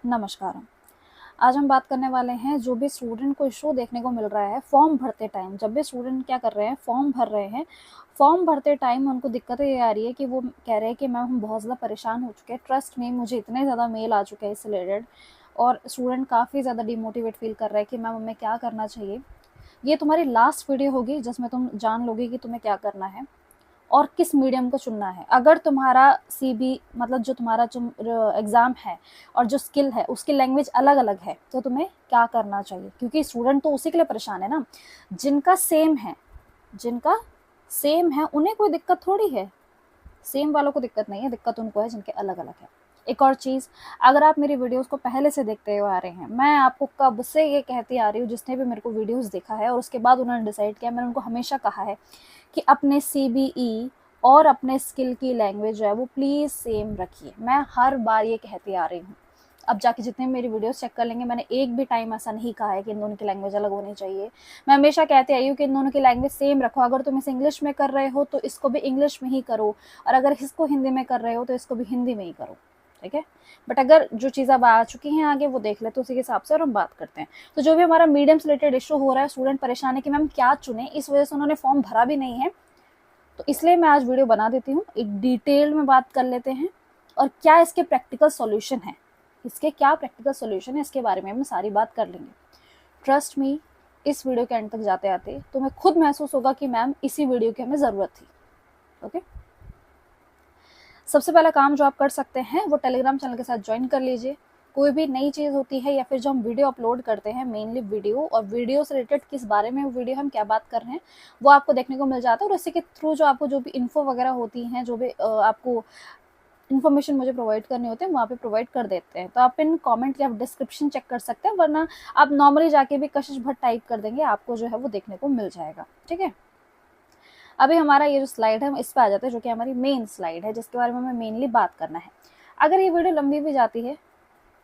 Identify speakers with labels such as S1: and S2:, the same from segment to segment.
S1: नमस्कार। आज हम बात करने वाले हैं जो भी स्टूडेंट को इशू देखने को मिल रहा है फॉर्म भरते टाइम। जब भी स्टूडेंट क्या कर रहे हैं, फॉर्म भर रहे हैं, फॉर्म भरते टाइम उनको दिक्कतें ये आ रही है कि वो कह रहे हैं कि मैम हम बहुत ज़्यादा परेशान हो चुके हैं, ट्रस्ट में मुझे इतने ज़्यादा मेल आ चुके हैं इससे रिलेटेड। और स्टूडेंट काफ़ी ज़्यादा डिमोटिवेट फील कर रहा है कि मैम हमें क्या करना चाहिए। ये तुम्हारी लास्ट वीडियो होगी जिसमें तुम जान लोगे कि तुम्हें क्या करना है और किस मीडियम को चुनना है। अगर तुम्हारा सीबी मतलब जो तुम्हारा जो एग्ज़ाम है और जो स्किल है उसकी लैंग्वेज अलग अलग है तो तुम्हें क्या करना चाहिए, क्योंकि स्टूडेंट तो उसी के लिए परेशान है ना जिनका सेम है। जिनका सेम है उन्हें कोई दिक्कत थोड़ी है, सेम वालों को दिक्कत नहीं है, दिक्कत उनको है जिनके अलग अलग है। एक और चीज़, अगर आप मेरी वीडियोस को पहले से देखते हुए आ रहे हैं, मैं आपको कब से ये कहती आ रही हूँ, जिसने भी मेरे को वीडियोस देखा है और उसके बाद उन्होंने डिसाइड किया, मैंने उनको हमेशा कहा है कि अपने सीबीई और अपने स्किल की लैंग्वेज जो है वो प्लीज़ सेम रखिए। मैं हर बार ये कहती आ रही हूँ। अब जाके जितने मेरी वीडियोस चेक कर लेंगे, मैंने एक भी टाइम ऐसा नहीं कहा है कि इन दोनों की लैंग्वेज अलग होनी चाहिए। मैं हमेशा कहती आई हूँ कि इन दोनों की लैंग्वेज सेम रखो। अगर तुम इसे इंग्लिश में कर रहे हो तो इसको भी इंग्लिश में ही करो, और अगर इसको हिंदी में कर रहे हो तो इसको भी हिंदी में ही करो, ठीक है। बट अगर जो चीज़ अब आ चुकी हैं आगे वो देख ले तो उसी के हिसाब से और हम बात करते हैं। तो जो भी हमारा मीडियम से रिलेटेड इशू हो रहा है, स्टूडेंट परेशान है कि मैम क्या चुने, इस वजह से उन्होंने फॉर्म भरा भी नहीं है, तो इसलिए मैं आज वीडियो बना देती हूँ। एक डिटेल में बात कर लेते हैं और क्या इसके प्रैक्टिकल सॉल्यूशन है, इसके क्या प्रैक्टिकल सॉल्यूशन है, इसके बारे में हम सारी बात कर लेंगे। ट्रस्ट मी, इस वीडियो के एंड तक जाते आते तुम्हें खुद महसूस होगा कि मैम इसी वीडियो की हमें ज़रूरत थी। ओके, सबसे पहला काम जो आप कर सकते हैं वो टेलीग्राम चैनल के साथ ज्वाइन कर लीजिए। कोई भी नई चीज़ होती है या फिर जो हम वीडियो अपलोड करते हैं, मेनली वीडियो और वीडियो से रिलेटेड किस बारे में वीडियो हम क्या बात कर रहे हैं वो आपको देखने को मिल जाता है। और इसी के थ्रू जो आपको जो भी इन्फो वगैरह होती हैं, जो भी आपको इन्फॉर्मेशन मुझे प्रोवाइड करनी होती है वहाँ पे प्रोवाइड कर देते हैं। तो आप इन कमेंट या डिस्क्रिप्शन चेक कर सकते हैं, वरना आप नॉर्मली जाके भी कशिश भट्ट टाइप कर देंगे, आपको जो है वो देखने को मिल जाएगा, ठीक है। अभी हमारा ये जो स्लाइड है हम इस पर आ जाते हैं, जो कि हमारी मेन स्लाइड है जिसके बारे में हमें मेनली बात करना है। अगर ये वीडियो लंबी भी जाती है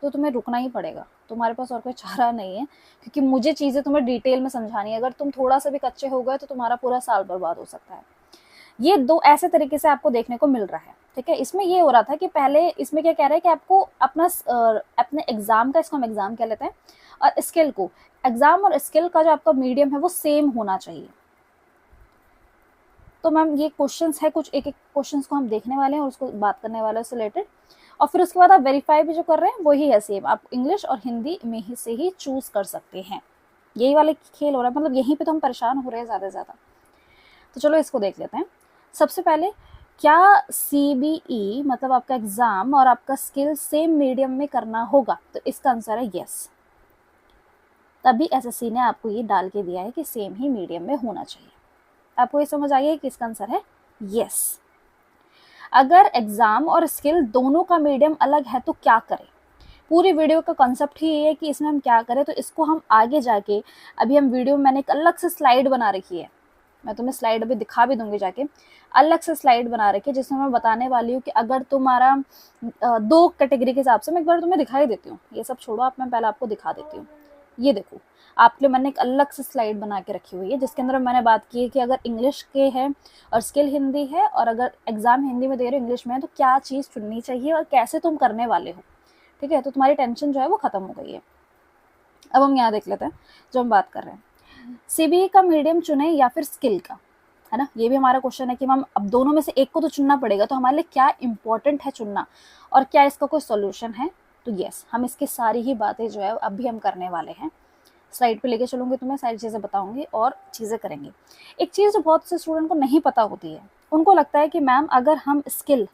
S1: तो तुम्हें रुकना ही पड़ेगा, तुम्हारे पास और कोई चारा नहीं है, क्योंकि मुझे चीज़ें तुम्हें डिटेल में समझानी है। अगर तुम थोड़ा सा भी कच्चे हो गए तो तुम्हारा पूरा साल बर्बाद हो सकता है। ये दो ऐसे तरीके से आपको देखने को मिल रहा है, ठीक है। इसमें ये हो रहा था कि पहले इसमें क्या कह रहा है कि आपको अपना अपने एग्जाम का, इसको हम एग्जाम कह लेते हैं, और स्किल को, एग्जाम और स्किल का जो आपका मीडियम है वो सेम होना चाहिए। तो मैम ये क्वेश्चंस है, कुछ एक एक क्वेश्चंस को हम देखने वाले हैं और उसको बात करने वाले हैं उससे रिलेटेड। और फिर उसके बाद आप वेरीफाई भी जो कर रहे हैं वही है सेम, आप इंग्लिश और हिंदी में ही से ही चूज कर सकते हैं। यही वाले खेल हो रहा है, मतलब यहीं पे तो हम परेशान हो रहे हैं ज़्यादा से ज़्यादा। तो चलो इसको देख लेते हैं। सबसे पहले, क्या सीबीई मतलब आपका एग्जाम और आपका स्किल सेम मीडियम में करना होगा? तो इसका आंसर है यस। तभी एसएससी ने आपको ये डाल के दिया है कि सेम ही मीडियम में होना चाहिए। आपको ये समझ आई है कि इसका आंसर है यस। अगर एग्जाम और स्किल दोनों का मीडियम अलग है तो क्या करें? पूरी वीडियो का कॉन्सेप्ट ही ये है कि इसमें हम क्या करें, तो इसको हम आगे जाके, अभी हम वीडियो में मैंने एक अलग से स्लाइड बना रखी है, मैं तुम्हें स्लाइड अभी दिखा भी दूंगी जाके, अलग से स्लाइड बना रखी है जिसमें मैं बताने वाली हूँ कि अगर तुम्हारा दो कैटेगरी के हिसाब से, मैं एक बार तुम्हें दिखाई देती हूँ, ये सब छोड़ो आप, मैं पहले आपको दिखा देती हूँ। ये देखो, आपके लिए मैंने एक अलग से स्लाइड बना के रखी हुई है जिसके अंदर मैंने बात की है कि अगर इंग्लिश के है और स्किल हिंदी है और अगर एग्जाम हिंदी में दे रहे हो इंग्लिश में है तो क्या चीज़ चुननी चाहिए और कैसे तुम करने वाले हो, ठीक है। तो तुम्हारी टेंशन जो है वो खत्म हो गई है। अब हम यहाँ देख लेते हैं जो हम बात कर रहे हैं, सीबीए का मीडियम चुने या फिर स्किल का, है ना। ये भी हमारा क्वेश्चन है कि हम अब दोनों में से एक को तो चुनना पड़ेगा, तो हमारे लिए क्या इंपॉर्टेंट है चुनना और क्या इसका कोई सोल्यूशन है। तो यस, हम इसकी सारी ही बातें जो है अब भी हम करने वाले हैं। स्लाइड पे लेके चलूंगी, तुम्हें सारी चीज़ें बताऊंगी और चीज़ें करेंगे। एक चीज़ जो बहुत से स्टूडेंट को नहीं पता होती है, उनको लगता है कि मैम अगर हम स्किल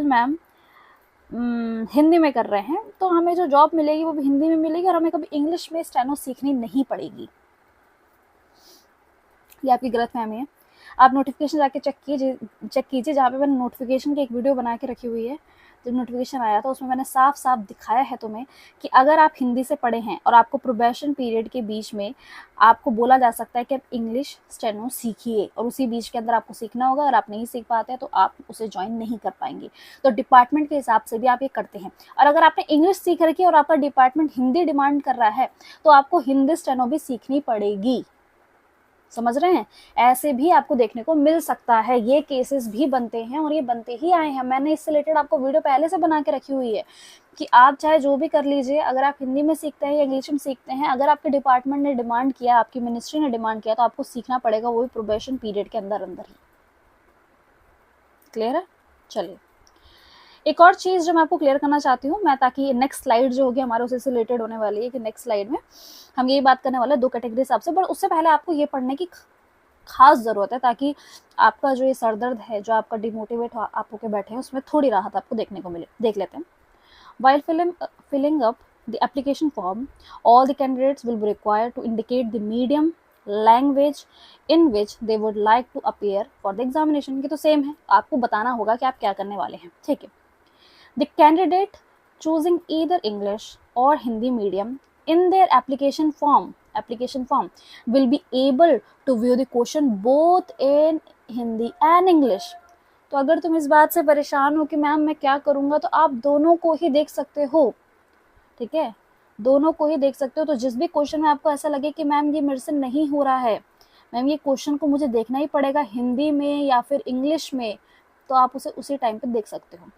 S1: मैम हिंदी में कर रहे हैं तो हमें जो जॉब मिलेगी वो भी हिंदी में मिलेगी और हमें कभी इंग्लिश में स्टेनो सीखनी नहीं पड़ेगी। ये आपकी गलतफहमी है। आप नोटिफिकेशन जाके चेक कीजिए जहाँ पे मैंने नोटिफिकेशन की एक वीडियो बना के रखी हुई है। जब नोटिफिकेशन आया था उसमें मैंने साफ साफ दिखाया है तुम्हें कि अगर आप हिंदी से पढ़े हैं और आपको प्रोबेशन पीरियड के बीच में आपको बोला जा सकता है कि आप इंग्लिश स्टेनो सीखिए, और उसी बीच के अंदर आपको सीखना होगा, अगर आप नहीं सीख पाते हैं तो आप उसे ज्वाइन नहीं कर पाएंगे। तो डिपार्टमेंट के हिसाब से भी आप ये करते हैं। और अगर आपने इंग्लिश सीख रखी है और आपका डिपार्टमेंट हिंदी डिमांड कर रहा है तो आपको हिंदी स्टेनो भी सीखनी पड़ेगी। समझ रहे हैं? ऐसे भी आपको देखने को मिल सकता है, ये केसेस भी बनते हैं और ये बनते ही आए हैं। मैंने इससे रिलेटेड आपको वीडियो पहले से बना के रखी हुई है कि आप चाहे जो भी कर लीजिए, अगर आप हिंदी में सीखते हैं या इंग्लिश में सीखते हैं, अगर आपके डिपार्टमेंट ने डिमांड किया, आपकी मिनिस्ट्री ने डिमांड किया, तो आपको सीखना पड़ेगा, वो भी प्रोबेशन पीरियड के अंदर अंदर ही। क्लियर है? चलिए, एक और चीज़ जो मैं आपको क्लियर करना चाहती हूँ मैं, ताकि नेक्स्ट स्लाइड जो होगी हमारे उससे रिलेटेड होने वाली है, कि नेक्स्ट स्लाइड में हम यही बात करने वाले हैं 2 कैटेगरी हिसाब से, बट उससे पहले आपको ये पढ़ने की खास ज़रूरत है, ताकि आपका जो ये सर दर्द है, जो आपका डिमोटिवेट आप होके बैठे हैं, उसमें थोड़ी राहत आपको देखने को मिले। देख लेते हैं। While filling up the application form, all the candidates will be required to indicate the medium language in which they would like to appear for the examination। की तो सेम है, आपको बताना होगा कि आप क्या करने वाले हैं। ठीक है। The candidate choosing either English or Hindi medium in their application form will be able to view the question both in Hindi and English। तो अगर तुम इस बात से परेशान हो कि मैम मैं क्या करूँगा, तो आप दोनों को ही देख सकते हो। ठीक है, दोनों को ही देख सकते हो। तो जिस भी क्वेश्चन में आपको ऐसा लगे कि मैम ये मेरे से नहीं हो रहा है, मैम ये क्वेश्चन को मुझे देखना ही पड़ेगा हिंदी में या फिर इंग्लिश में, तो आप उसे उसी टाइम पे देख सकते हो।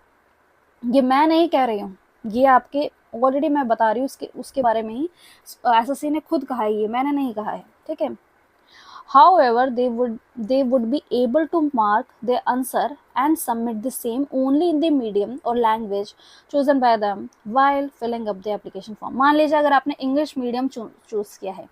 S1: ये मैं नहीं कह रही हूँ, ये आपके ऑलरेडी मैं बता रही हूँ उसके बारे में ही, एसएससी ने खुद कहा है, ये मैंने नहीं कहा है। ठीक है। However, they would be able to mark their answer and submit the same only in the medium or language chosen by them while filling up the application form। मान लीजिए अगर आपने इंग्लिश मीडियम चूज किया है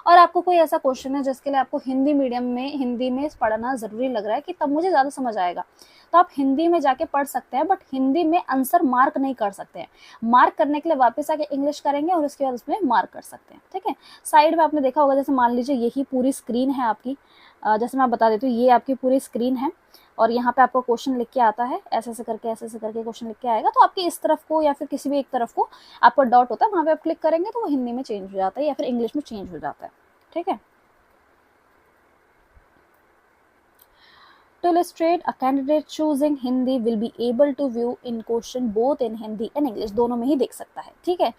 S1: और आपको कोई ऐसा क्वेश्चन है जिसके लिए आपको हिंदी मीडियम में हिंदी में पढ़ना ज़रूरी लग रहा है कि तब मुझे ज़्यादा समझ आएगा, तो आप हिंदी में जाके पढ़ सकते हैं, बट हिंदी में आंसर मार्क नहीं कर सकते हैं। मार्क करने के लिए वापस आके इंग्लिश करेंगे और उसके बाद उसमें मार्क कर सकते हैं। ठीक है। साइड में आपने देखा होगा, जैसे मान लीजिए यही पूरी स्क्रीन है आपकी, जैसे मैं बता देती हूँ, ये आपकी पूरी स्क्रीन है और यहाँ पे आपको क्वेश्चन लिख के आता है, ऐसे ऐसे करके क्वेश्चन लिख के आएगा, तो आपकी इस तरफ को या फिर किसी भी एक तरफ को आपका डॉट होता है, वहाँ पे आप क्लिक करेंगे तो वो हिंदी में चेंज हो जाता है या फिर इंग्लिश में चेंज हो जाता है। ठीक है। To illustrate, a candidate choosing Hindi will be able to view in question both in Hindi and English, दोनों में ही देख सकता है। ठीक है।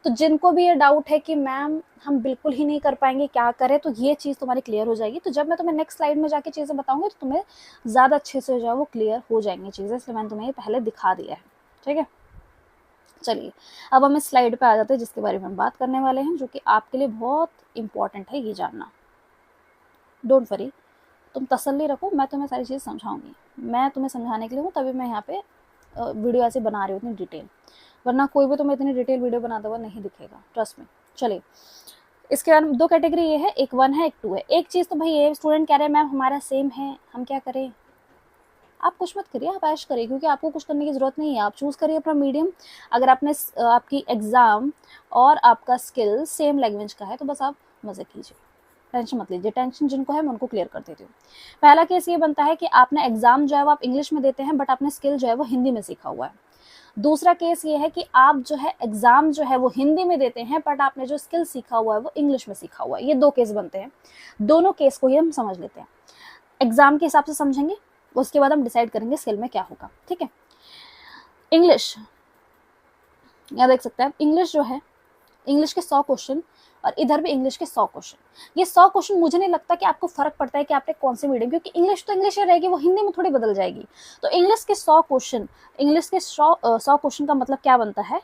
S1: तो जिनको भी ये डाउट है कि मैम हम बिल्कुल ही नहीं कर पाएंगे, क्या करें, तो ये चीज़ तुम्हारी क्लियर हो जाएगी। तो जब मैं तुम्हें नेक्स्ट स्लाइड में जाके चीज़ें बताऊंगी तो तुम्हें ज़्यादा अच्छे से जो है वो क्लियर हो जाएंगी चीज़ें, इसलिए मैंने तुम्हें ये पहले दिखा दिया है। ठीक है। चलिए, अब हम इस स्लाइड पे आ जाते हैं जिसके बारे में हम बात करने वाले हैं, जो कि आपके लिए बहुत इंपॉर्टेंट है ये जानना। डोंट वरी, तुम तसल्ली रखो, मैं तुम्हें सारी चीज़ समझाऊंगी। मैं तुम्हें समझाने के लिए हूँ, तभी मैं यहाँ पे वीडियो ऐसे बना रही हूँ इतनी डिटेल, वरना कोई भी तुम्हें इतनी डिटेल वीडियो बनाता हुआ नहीं दिखेगा, ट्रस्ट में। चलिए, इसके बाद 2 कैटेगरी ये है, एक 1 है एक 2 है। एक चीज़ तो भाई ये स्टूडेंट कह रहे हैं मैम हमारा सेम है, हम क्या करें? आप कुछ मत करिए, आप ऐश करिए, क्योंकि आपको कुछ करने की ज़रूरत नहीं है। आप चूज़ करिए अपना मीडियम। अगर आपने आपकी एग्ज़ाम और आपका स्किल सेम लैंग्वेज का है तो बस आप मज़े कीजिए, टेंशन मत लीजिए। टेंशन जिनको है मैं उनको क्लियर कर देती हूँ। पहला केस ये बनता है कि आपने एग्ज़ाम जो है वो आप इंग्लिश में देते हैं, बट आपने स्किल जो है वो हिंदी में सीखा हुआ है। दूसरा केस ये है कि आप जो है एग्ज़ाम जो है वो हिंदी में देते हैं, बट आपने जो स्किल सीखा हुआ है वो इंग्लिश में सीखा हुआ है। ये 2 केस बनते हैं। दोनों केस को ही हम समझ लेते हैं, एग्ज़ाम के हिसाब से समझेंगे, उसके बाद हम डिसाइड करेंगे स्किल में क्या होगा। ठीक है। इंग्लिश, यहाँ देख सकते हैं, इंग्लिश जो है, इंग्लिश के 100 क्वेश्चन और इधर भी इंग्लिश के 100 क्वेश्चन। ये 100 क्वेश्चन मुझे नहीं लगता कि आपको फर्क पड़ता है कि आपने कौन से मीडियम, क्योंकि इंग्लिश तो इंग्लिश ही रहेगी, वो हिंदी में थोड़ी बदल जाएगी। तो इंग्लिश के 100 क्वेश्चन, इंग्लिश के 100 क्वेश्चन का मतलब क्या बनता है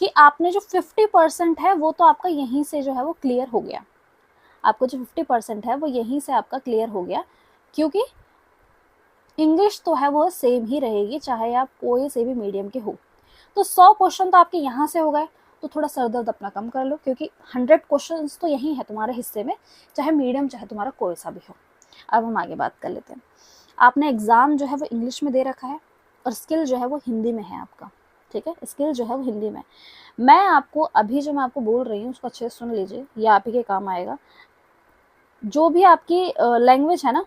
S1: कि आपने जो 50% है वो तो आपका यहीं से जो है वो क्लियर हो गया। आपको जो 50% है वो यहीं से आपका क्लियर हो गया, क्योंकि इंग्लिश तो है वो सेम ही रहेगी चाहे आप कोई से भी मीडियम के हो। तो 100 क्वेश्चन तो आपके यहाँ से हो गए, तो थोड़ा सर दर्द अपना कम कर लो, क्योंकि 100 क्वेश्चन तो यही है तुम्हारे हिस्से में, चाहे मीडियम चाहे तुम्हारा कोई सा भी हो। अब हम आगे बात कर लेते हैं। आपने एग्ज़ाम जो है वो इंग्लिश में दे रखा है और स्किल जो है वो हिंदी में है आपका। ठीक है, स्किल जो है वो हिंदी में। मैं आपको अभी जो मैं आपको बोल रही हूँ उसको अच्छे से सुन लीजिए, ये आप ही के काम आएगा। जो भी आपकी लैंग्वेज है ना,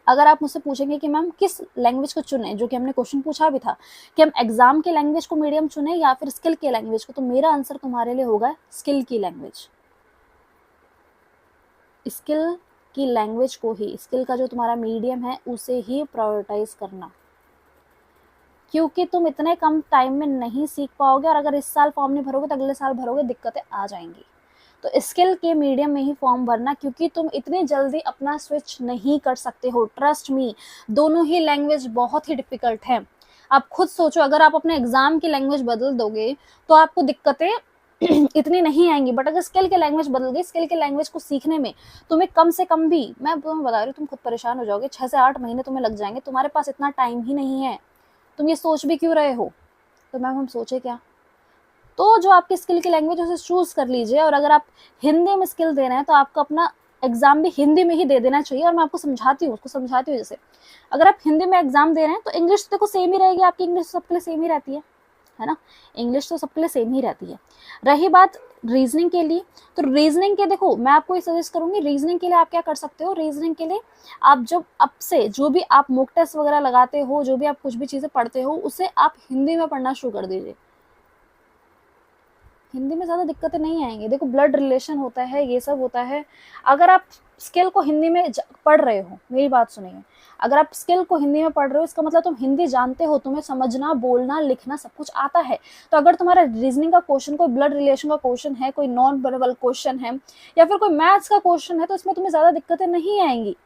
S1: अगर आप मुझसे पूछेंगे कि मैम किस लैंग्वेज को चुने, जो कि हमने क्वेश्चन पूछा भी था कि हम एग्जाम के लैंग्वेज को मीडियम चुने या फिर स्किल के लैंग्वेज को, तो मेरा आंसर तुम्हारे लिए होगा स्किल की लैंग्वेज। स्किल की लैंग्वेज को ही, स्किल का जो तुम्हारा मीडियम है उसे ही प्रायोरिटाइज करना, क्योंकि तुम इतने कम टाइम में नहीं सीख पाओगे, और अगर इस साल फॉर्म नहीं भरोगे तो अगले साल भरोगे, दिक्कतें आ जाएंगी। तो स्किल के मीडियम में ही फॉर्म भरना, क्योंकि तुम इतनी जल्दी अपना स्विच नहीं कर सकते हो। ट्रस्ट मी, दोनों ही लैंग्वेज बहुत ही डिफिकल्ट है। आप खुद सोचो, अगर आप अपने एग्जाम की लैंग्वेज बदल दोगे तो आपको दिक्कतें इतनी नहीं आएंगी, बट अगर स्किल के लैंग्वेज बदल गई, स्किल के लैंग्वेज को सीखने में तुम्हें कम से कम भी, मैं तुम्हें बता रही हूँ, तुम खुद परेशान हो जाओगे, 6 से 8 महीने तुम्हें लग जाएंगे। तुम्हारे पास इतना टाइम ही नहीं है, तुम ये सोच भी क्यों रहे हो? तो मैम हम सोचे क्या? तो जो आपकी स्किल की लैंग्वेज उसे चूज कर लीजिए। और अगर आप हिंदी में स्किल दे रहे हैं तो आपको अपना एग्जाम भी हिंदी में ही दे देना चाहिए। और मैं आपको समझाती हूँ, उसको समझाती हूँ। जैसे अगर आप हिंदी में एग्जाम दे रहे हैं तो इंग्लिश तो देखो सेम ही रहेगी, आपकी इंग्लिश सबके लिए सेम ही रहती है ना, इंग्लिश तो सबके लिए सेम ही रहती है। रही बात रीजनिंग के लिए, तो रीजनिंग के देखो मैं आपको ये सजेस्ट करूंगी, रीजनिंग के लिए आप क्या कर सकते हो, रीजनिंग के लिए आप जब अब से जो भी आप मॉक टेस्ट वगैरह लगाते हो, जो भी आप कुछ भी चीजें पढ़ते हो, उसे आप हिंदी में पढ़ना शुरू कर दीजिए। हिंदी में ज़्यादा दिक्कतें नहीं आएंगी। देखो ब्लड रिलेशन होता है, ये सब होता है। अगर आप स्किल को हिंदी में पढ़ रहे हो, मेरी बात सुनिए, अगर आप स्किल को हिंदी में पढ़ रहे हो इसका मतलब तुम हिंदी जानते हो, तुम्हें समझना, बोलना, लिखना सब कुछ आता है। तो अगर तुम्हारा रीजनिंग का क्वेश्चन कोई ब्लड रिलेशन का क्वेश्चन है, कोई नॉन वर्बल क्वेश्चन है, या फिर कोई मैथ्स का क्वेश्चन है, तो इसमें तुम्हें ज़्यादा दिक्कतें नहीं आएंगी।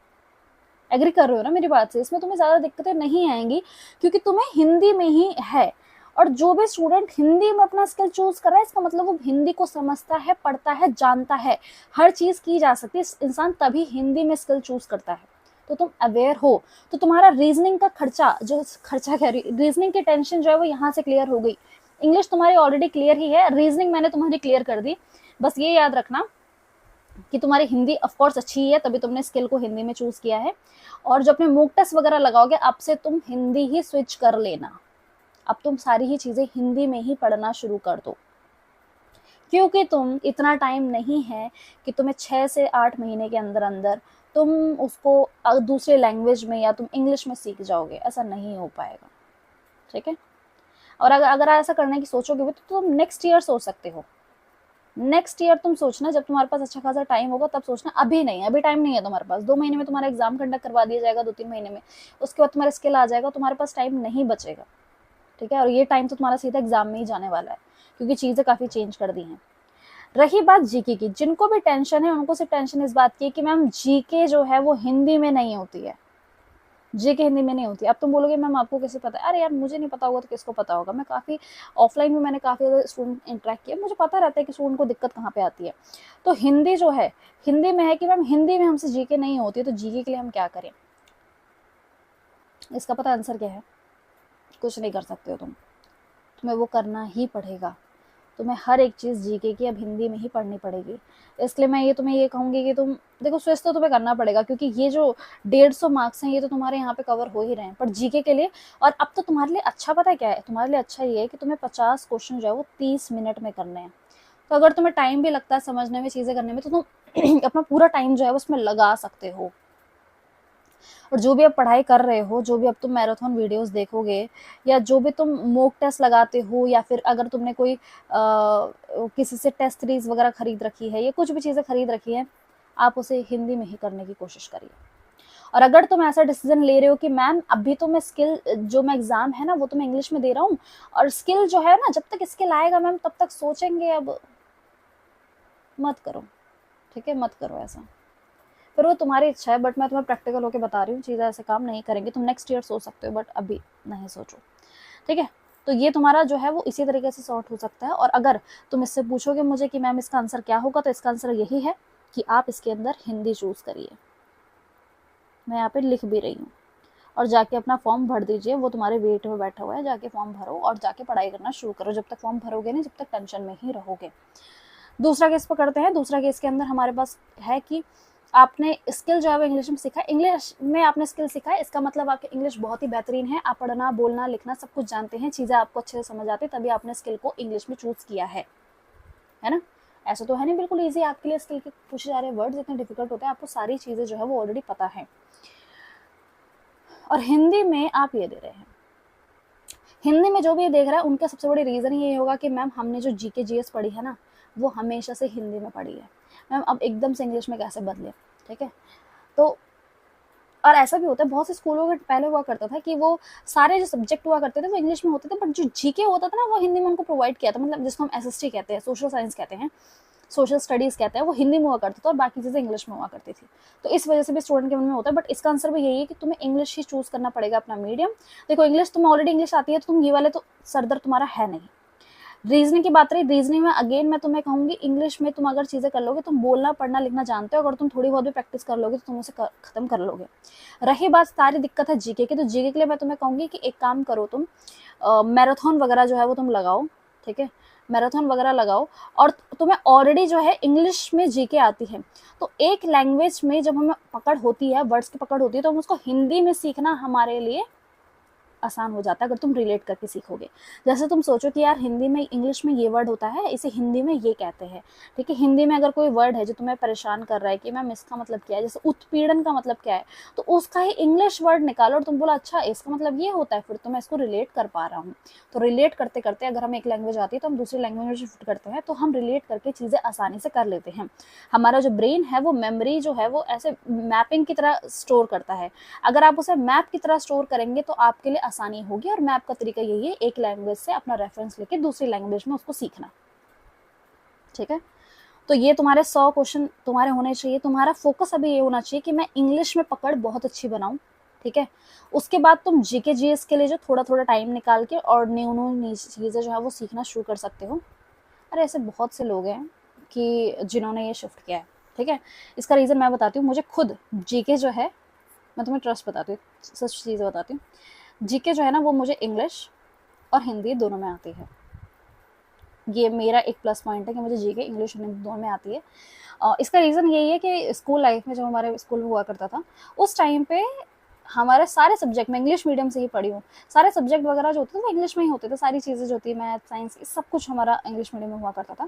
S1: एग्री कर रहे हो ना मेरी बात से? इसमें तुम्हें ज़्यादा दिक्कतें नहीं आएंगी, क्योंकि तुम्हें हिंदी में ही है। और जो भी स्टूडेंट हिंदी में अपना स्किल चूज कर रहा है, इसका मतलब वो हिंदी को समझता है, पढ़ता है, जानता है। हर चीज की जा सकती है, इंसान तभी हिंदी में स्किल चूज करता है। तो तुम अवेयर हो, तो तुम्हारा रीजनिंग का खर्चा, जो खर्चा कह रही, रीजनिंग की टेंशन जो है वो यहाँ से क्लियर हो गई। इंग्लिश तुम्हारी ऑलरेडी क्लियर ही है, रीजनिंग मैंने तुम्हारी क्लियर कर दी। बस ये याद रखना कि तुम्हारी हिंदी ऑफकोर्स अच्छी है, तभी तुमने स्किल को हिंदी में चूज किया है। और जो अपने मॉक टेस्ट वगैरह लगाओगे, अब से तुम हिंदी ही स्विच कर लेना। अब तुम सारी ही चीजें हिंदी में ही पढ़ना शुरू कर दो, क्योंकि तुम इतना टाइम नहीं है कि तुम्हें 6 से 8 महीने के अंदर अंदर तुम उसको दूसरे लैंग्वेज में या तुम इंग्लिश में सीख जाओगे। ऐसा नहीं हो पाएगा, ठीक है? और अगर ऐसा करने की सोचोगे भी तो तुम नेक्स्ट ईयर सोच सकते हो। नेक्स्ट ईयर तुम सोचना, जब तुम्हारे पास अच्छा खासा टाइम होगा तब सोचना। अभी नहीं, अभी टाइम नहीं है तुम्हारे पास। 2 महीने में तुम्हारा एग्जाम कंडक्ट करवा दिया जाएगा, 2-3 महीने में, उसके बाद तुम्हारा स्किल आ जाएगा, तुम्हारे पास टाइम नहीं बचेगा, ठीक है? और ये टाइम तो तुम्हारा सीधा एग्जाम में ही जाने वाला है, क्योंकि चीज़ें काफ़ी चेंज कर दी हैं। रही बात जीके की, जिनको भी टेंशन है उनको सिर्फ टेंशन इस बात की कि मैम जीके जो है वो हिंदी में नहीं होती है, जीके हिंदी में नहीं होती। अब तुम बोलोगे मैम आपको कैसे पता है? अरे यार मुझे नहीं पता होगा तो किसको पता होगा? मैं काफ़ी ऑफलाइन में मैंने काफ़ी ज़्यादा स्टूडेंट इंटरेक्ट किया, मुझे पता रहता है कि स्टूडेंट को दिक्कत कहाँ पे आती है। तो हिंदी जो है, हिंदी में है कि मैम हिंदी में हमसे जीके नहीं होती है, तो जीके के लिए हम क्या करें? इसका पता आंसर क्या है? कुछ नहीं कर सकते हो तुम, तुम्हें वो करना ही पड़ेगा। तुम्हें हर एक चीज़ जीके की अब हिंदी में ही पढ़नी पड़ेगी। इसलिए मैं ये तुम्हें ये कहूँगी कि तुम देखो, स्विच तो तुम्हें करना पड़ेगा, क्योंकि ये जो 150 मार्क्स हैं ये तो तुम्हारे यहाँ पे कवर हो ही रहे हैं, पर जीके के लिए। और अब तो तुम्हारे लिए अच्छा पता है क्या है? तुम्हारे लिए अच्छा ये है कि तुम्हें 50 क्वेश्चन जो है वो 30 मिनट में करने हैं। तो अगर तुम्हें टाइम भी लगता है समझने में, चीज़ें करने में, तो तुम अपना पूरा टाइम जो है उसमें लगा सकते हो। और जो भी आप पढ़ाई कर रहे हो, जो भी अब तुम मैराथन वीडियोस देखोगे, या जो भी तुम मॉक टेस्ट लगाते हो, या फिर अगर तुमने कोई किसी से टेस्ट सीरीज वगैरह खरीद रखी है, या कुछ भी चीज़ें खरीद रखी है, आप उसे हिंदी में ही करने की कोशिश करिए। और अगर तुम ऐसा डिसीजन ले रहे हो कि मैम अभी तो मैं स्किल, जो मैं एग्जाम है ना वो तो मैं इंग्लिश में दे रहा हूँ, और स्किल जो है ना, जब तक स्किल आएगा मैम तब तक सोचेंगे, अब मत करो, ठीक है? मत करो ऐसा, फिर वो तुम्हारी इच्छा है। बट मैं तुम्हें प्रैक्टिकल होकर बता रही हूँ, चीज़ें ऐसे काम नहीं करेंगे। तुम नेक्स्ट ईयर सोच सकते हो, बट अभी नहीं सोचो, ठीक है? तो ये तुम्हारा जो है वो इसी तरीके से सॉर्ट हो सकता है। और अगर तुम इससे पूछोगे मुझे कि मैम इसका आंसर क्या होगा, तो इसका आंसर यही है कि आप इसके अंदर हिंदी चूज करिए। मैं यहाँ पे लिख भी रही हूँ। और जाके अपना फॉर्म भर दीजिए, वो तुम्हारे वेट में बैठा हुआ है, जाके फॉर्म भरो और जाके पढ़ाई करना शुरू करो। जब तक फॉर्म भरोगे नहीं, जब तक टेंशन में ही रहोगे। दूसरा केस पकड़ते हैं। दूसरा केस के अंदर हमारे पास है कि आपने स्किल जो है वो इंग्लिश में सीखा, इंग्लिश में आपने स्किल सीखा है, इसका मतलब आपकी इंग्लिश बहुत ही बेहतरीन है, आप पढ़ना, बोलना, लिखना सब कुछ जानते हैं, चीज़ें आपको अच्छे से समझ आती है, तभी आपने स्किल को इंग्लिश में चूज किया है ना? ऐसा तो है नहीं बिल्कुल ईजी आपके लिए स्किल के पूछे जा रहे वर्ड्स इतने डिफिकल्ट होते हैं, आपको सारी चीज़ें जो है वो ऑलरेडी पता है। और हिंदी में आप ये दे रहे हैं, हिंदी में जो भी देख रहा है उनका सबसे बड़ी रीज़न ये होगा कि मैम हमने जो जीके जीएस पढ़ी है ना, वो हमेशा से हिंदी में पढ़ी है मैम, अब एकदम से इंग्लिश में कैसे बदले, ठीक है? तो और ऐसा भी होता है, बहुत से स्कूलों में पहले हुआ करता था कि वो सारे जो सब्जेक्ट हुआ करते थे वो इंग्लिश में होते थे, बट जो जीके होता था ना वो हिंदी में उनको प्रोवाइड किया था, मतलब जिसको हम एसएसटी कहते हैं, सोशल साइंस कहते हैं। सोशल स्टडीज़ कहते हैं, वो हिंदी में हुआ करता था और बाकी चीज़ें इंग्लिश में हुआ करती थी। तो इस वजह से भी स्टूडेंट के मन में होता है, बट इसका आंसर भी यही है कि तुम्हें इंग्लिश ही चूज़ करना पड़ेगा अपना मीडियम। देखो इंग्लिश, तुम्हें ऑलरेडी इंग्लिश आती है तो तुम ये वाले तो सरदर्द तुम्हारा है नहीं। रीजनिंग की बात रही, रीजनिंग में अगेन मैं तुम्हें कहूंगी, इंग्लिश में तुम अगर चीज़ें कर लोगे, तुम बोलना पढ़ना लिखना जानते हो, अगर तुम थोड़ी बहुत भी प्रैक्टिस कर लोगे तो तुम उसे खत्म कर लोगे। रही बात सारी दिक्कत है जीके की, तो जीके के लिए मैं तुम्हें कहूंगी कि एक काम करो, तुम मैराथन वगैरह जो है वो तुम लगाओ, ठीक है, मैराथन वगैरह लगाओ। और तुम्हें ऑलरेडी जो है इंग्लिश में जीके आती है, तो एक लैंग्वेज में जब हमें पकड़ होती है, वर्ड्स की पकड़ होती है, तो हम उसको हिंदी में सीखना हमारे लिए आसान हो जाता है अगर तुम रिलेट करके सीखोगे। जैसे तुम सोचो कि यार हिंदी में, इंग्लिश में ये वर्ड होता है, इसे हिंदी में ये कहते हैं, ठीक है। हिंदी में अगर कोई वर्ड है जो तुम्हें परेशान कर रहा है कि मैम इसका मतलब क्या है, जैसे उत्पीड़न का मतलब क्या है, तो उसका ही इंग्लिश वर्ड निकालो और तुम बोला अच्छा इसका मतलब ये होता है, फिर तो मैं इसको रिलेट कर पा रहा हूँ। तो रिलेट करते करते अगर हमें एक लैंग्वेज आती है तो हम दूसरी लैंग्वेज में शिफ्ट करते हैं, तो हम रिलेट करके चीज़ें आसानी से कर लेते हैं। हमारा जो ब्रेन है वो मेमोरी जो है वो ऐसे मैपिंग की तरह स्टोर करता है। अगर आप उसे मैप की तरह स्टोर करेंगे तो आपके लिए आसानी होगी, और मैप का तरीका यही है, एक लैंग्वेज से अपना रेफरेंस लेके दूसरी लैंग्वेज में उसको सीखना, ठीक है। तो ये तुम्हारे 100 क्वेश्चन तुम्हारे होने चाहिए। तुम्हारा फोकस अभी ये होना चाहिए कि मैं इंग्लिश में पकड़ बहुत अच्छी बनाऊं, ठीक है। उसके बाद तुम जीके जीएस के लिए जो थोड़ा थोड़ा टाइम निकाल के और न्यू चीज़ें जो है वो सीखना शुरू कर सकते हो। अरे ऐसे बहुत से लोग हैं कि जिन्होंने ये शिफ्ट किया है, ठीक है। इसका रीज़न मैं बताती हूँ। मुझे खुद जीके जो है, मैं तुम्हें ट्रस्ट बताती हूँ, सच चीज़ें बताती हूँ। जीके जो है ना वो मुझे इंग्लिश और हिंदी दोनों में आती है। ये मेरा एक प्लस पॉइंट है कि मुझे जीके इंग्लिश और हिंदी दोनों में आती है। इसका रीज़न यही है कि स्कूल लाइफ में जब हमारे स्कूल में हुआ करता था, उस टाइम पे हमारे सारे सब्जेक्ट, मैं इंग्लिश मीडियम से ही पढ़ी हूँ, सारे सब्जेक्ट वगैरह जो होते थे वो इंग्लिश में ही होते थे। सारी चीज़ें जो होती है, मैथ साइंस सब कुछ हमारा इंग्लिश मीडियम में हुआ करता था।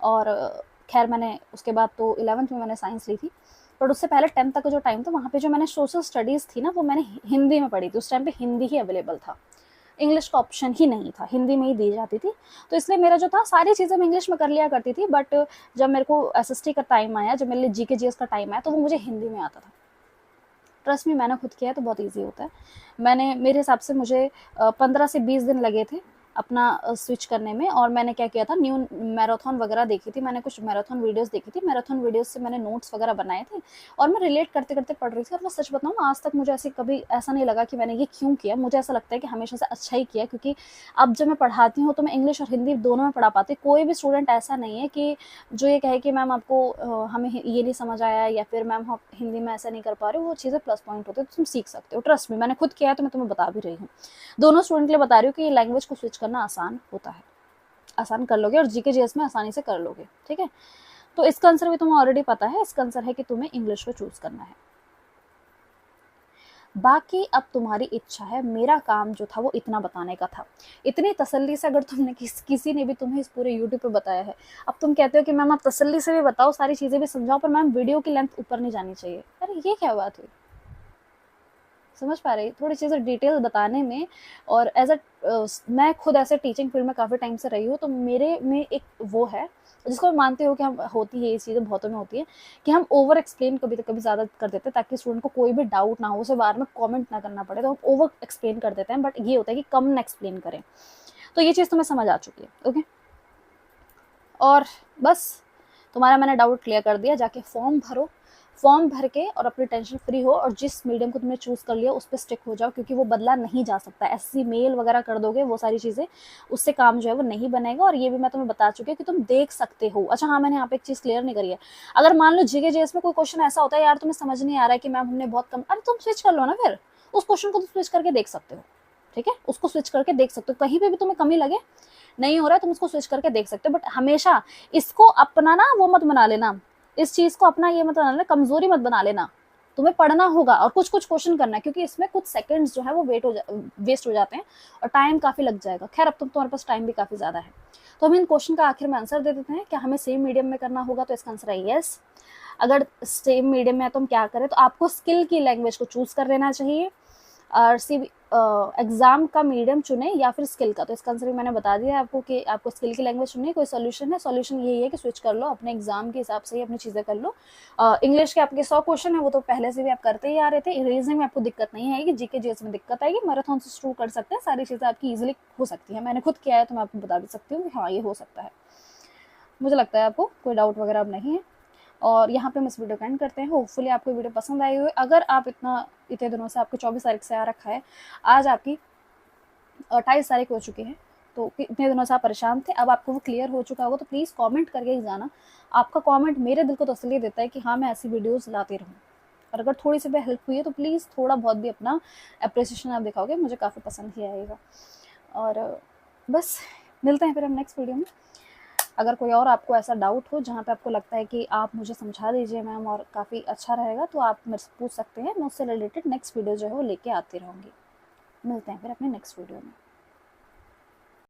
S1: और खैर मैंने उसके बाद तो 11th में मैंने साइंस ली थी, बट उससे पहले 10th तक का जो टाइम था वहाँ पे जो मैंने सोशल स्टडीज़ थी ना वो मैंने हिंदी में पढ़ी थी। उस टाइम पे हिंदी ही अवेलेबल था, इंग्लिश का ऑप्शन ही नहीं था, हिंदी में ही दी जाती थी। तो इसलिए मेरा जो था सारी चीज़ें मैं इंग्लिश में कर लिया करती थी, बट जब मेरे को एसएसटी का टाइम आया, जब मेरे लिए जीके जीएस का टाइम आया, तो वो मुझे हिंदी में आता था। ट्रस्ट में, मैंने खुद किया है तो बहुत ईजी होता है। मैंने, मेरे हिसाब से मुझे 15 से 20 दिन लगे थे अपना स्विच करने में। और मैंने क्या किया था, न्यू मैराथन वगैरह देखी थी, मैंने कुछ मैराथन वीडियोस देखी थी, मैराथन वीडियोस से मैंने नोट्स वगैरह बनाए थे और मैं रिलेट करते करते पढ़ रही थी। और मैं सच बताऊँ, आज तक मुझे ऐसे कभी ऐसा नहीं लगा कि मैंने ये क्यों किया। मुझे ऐसा लगता है कि हमेशा से अच्छा ही किया, क्योंकि अब जब मैं पढ़ाती हूँ तो मैं इंग्लिश और हिंदी दोनों में पढ़ा पाती। कोई भी स्टूडेंट ऐसा नहीं है कि जो ये कहे कि मैम आपको हमें ये नहीं समझ आया, या फिर मैम हम हिंदी में ऐसा नहीं कर पा रहे हो। वो चीज़ें प्लस पॉइंट होते हैं, तो तुम सीख सकते हो। ट्रस्ट में, मैंने खुद किया है तो मैं तुम्हें बता भी रही हूँ। दोनों स्टूडेंट के लिए बता रही हूँ कि ये लैंग्वेज को स्विच करना आसान होता है, आसान कर लोगे और जीके जीएस में आसानी से कर लोगे, ठीक है। तो इसका आंसर भी तुम्हें ऑलरेडी पता है। इसका आंसर है कि तुम्हें इंग्लिश को चूज करना है। बाकी अब तुम्हारी इच्छा है। मेरा काम जो था वो इतना बताने का था। इतनी तसल्ली से अगर तुमने किसी ने भी तुम्हें इस पूरे यूट्यूब पे बताया है, अब तुम कहते हो कि मैम आप तसल्ली से भी बताओ, सारी चीज़ें भी समझाओ, पर मैम वीडियो की लेंथ ऊपर नहीं जानी चाहिए। अरे ये क्या बात हुई? समझ पा रही? थोड़ी चीज़ें डिटेल बताने में। और एज अ मैं खुद ऐसे टीचिंग फील्ड में काफ़ी टाइम से रही हूँ, तो मेरे में एक वो है जिसको मैं मानती हूँ कि हम होती है, ये चीज़ें बहुतों में होती है कि हम ओवर एक्सप्लेन कभी कभी ज़्यादा कर देते हैं, ताकि स्टूडेंट को कोई भी डाउट ना हो, उसे बार में कमेंट ना करना पड़े, तो हम ओवर एक्सप्लेन कर देते हैं। बट ये होता है कि कम ना एक्सप्लेन करें। तो ये चीज़ तुम्हें समझ आ चुकी है, ओके। और बस तुम्हारा मैंने डाउट क्लियर कर दिया। जाके फॉर्म भरो, फॉर्म भर के और अपनी टेंशन फ्री हो, और जिस मीडियम को तुमने चूज़ कर लिया उस पर स्टिक हो जाओ, क्योंकि वो बदला नहीं जा सकता। ऐसी मेल वगैरह कर दोगे वो सारी चीज़ें, उससे काम जो है वो नहीं बनेगा। और ये भी मैं तुम्हें बता चुकी हूँ कि तुम देख सकते हो। अच्छा हाँ, मैंने यहाँ पे एक चीज़ क्लियर नहीं करी है। अगर मान लो जीके जीएस में कोई क्वेश्चन ऐसा होता है, यार तुम्हें समझ नहीं आ रहा है कि मैम हमने बहुत कम, अरे तुम स्विच कर लो ना, फिर उस क्वेश्चन को तुम स्विच करके देख सकते हो, ठीक है। उसको स्विच करके देख सकते हो, कहीं पे भी तुम्हें कमी लगे, नहीं हो रहा है, तुम उसको स्विच करके देख सकते हो। बट हमेशा इसको अपना ना वो मत बना लेना, इस चीज को अपना ये मत बना लेना, कमजोरी मत बना लेना। तुम्हें पढ़ना होगा और कुछ कुछ क्वेश्चन करना है, क्योंकि इसमें कुछ सेकंड्स जो है वो वेस्ट हो जाते हैं और टाइम काफी लग जाएगा। खैर अब तुम्हारे पास टाइम भी काफी ज्यादा है, तो हम इन क्वेश्चन का आखिर में आंसर दे देते हैं। क्या हमें सेम मीडियम में करना होगा? तो इसका आंसर है यस। अगर सेम मीडियम में है तो हम क्या करें? तो आपको स्किल की लैंग्वेज को चूज कर लेना चाहिए, और एग्जाम का मीडियम चुने या फिर स्किल का। तो इसका आंसर भी मैंने बता दिया है आपको कि आपको स्किल की लैंग्वेज चुननी। कोई सोल्यूशन है? सोल्यूशन यही है कि स्विच कर लो, अपने एग्जाम के हिसाब से ही अपनी चीज़ें कर लो। इंग्लिश के आपके 100 क्वेश्चन है, वो तो पहले से भी आप करते ही आ रहे थे। रीजनिंग में आपको दिक्कत नहीं आएगी, जीके जीएस में दिक्कत आएगी, मैराथन से शुरू कर सकते हैं, सारी चीज़ें आपकी ईजिली हो सकती है। मैंने खुद किया है तो मैं आपको बता भी सकती हूँ कि हाँ ये हो सकता है। मुझे लगता है आपको कोई डाउट वगैरह अब नहीं है। और यहाँ पे हम इस वीडियो को एंड करते हैं। होपफुली आपको वीडियो पसंद आई हुई। अगर आप इतने दिनों से, आपको 24 तारीख से आ रखा है, आज आपकी 28 तारीख हो चुकी है, तो इतने दिनों से आप परेशान थे, अब आपको वो क्लियर हो चुका होगा, तो प्लीज़ कमेंट करके ही जाना। आपका कमेंट मेरे दिल को तसल्ली देता है कि हाँ, मैं ऐसी वीडियोस लाती रहूँ। और अगर थोड़ी सी भी हेल्प हुई है तो प्लीज़ थोड़ा बहुत भी अपना अप्रिसिएशन आप दिखाओगे, मुझे काफ़ी पसंद ही आएगा। और बस मिलते हैं फिर हम नेक्स्ट वीडियो में। अगर कोई और आपको ऐसा डाउट हो जहाँ पे आपको लगता है कि आप मुझे समझा दीजिए मैम और काफ़ी अच्छा रहेगा, तो आप मेरे से पूछ सकते हैं। मैं उससे रिलेटेड नेक्स्ट वीडियो जो है वो लेके आती रहूँगी। मिलते हैं फिर अपने नेक्स्ट वीडियो में।